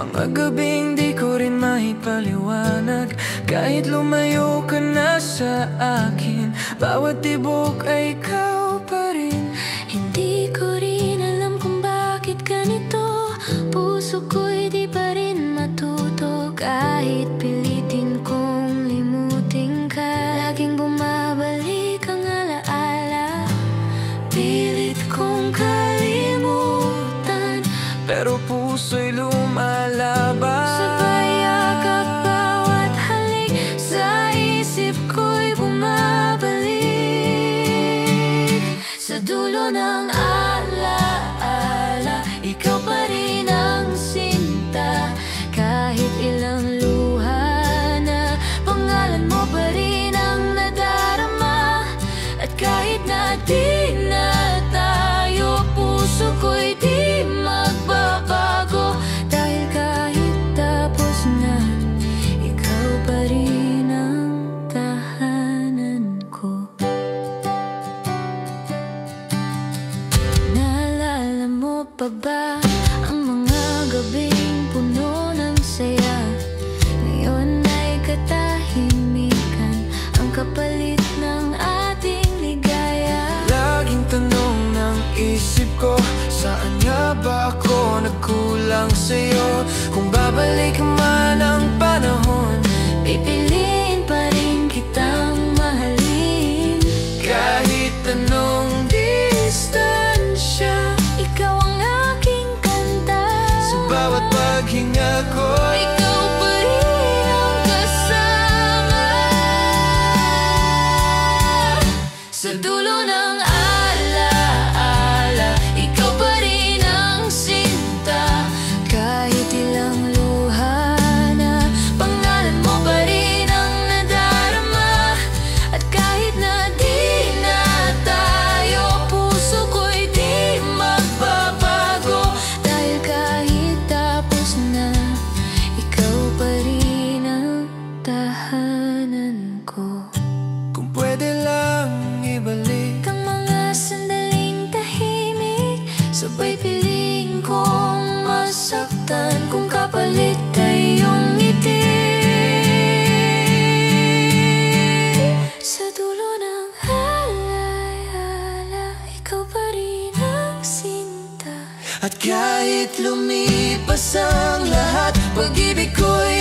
Mga gabing di ko rin maipaliwanag, kahit lumayo ka na sa akin, bawat tibok ay ikaw pa rin. Hindi ko rin alam kung bakit ganito, puso ko'y di pa rin matuto. Kahit pilitin kong limutin ka, laging bumabalik ang alaala. Pilit kong kalimutan, pero puso'y lumalaban. sabay yakap bawat halik, sa isip ko'y bumabalik. Sa dulo ng alaala, ikaw pa rin ang sinta. Kahit ilang luha na, pangalan mo pa rin ang nadarama. At kahit na di na tayo, puso ko'y di magbabago. Dahil kahit tapos na, ikaw pa rin ang tahanan ko. Naalala mo pa ba ang mga gabing puno ng saya? Ngayon ay katahimikan, ang kapalit ng ating ligaya. Laging tanong ng isip ko, saan nga ba ako nagkulang sa'yo? Kung babalik man ang panahon, Pipiliin pa rin kitang mahalin. kahit anong distansya, Ikaw ang aking kanta, sa bawat paghinga ko, ikaw pa rin ang kasama. Sa dulo ng alaala, ikaw pa rin ang sinta. Kahit ilang luha na, pangalan mo pa rin ang nadarama. At kahit na di na tayo, puso ko'y di magbabago. Dahil kahit tapos na, ikaw pa rin ang tahanan ko. kung pwede lang ibalik Ang mga sandaling tahimik, sabay piling kong masaktan. Kung kapalit ay iyong ngiti, sa dulo ng alaala, ikaw pa rin ang sinta. at kahit lumipas ang lahat, pag-ibig ko'y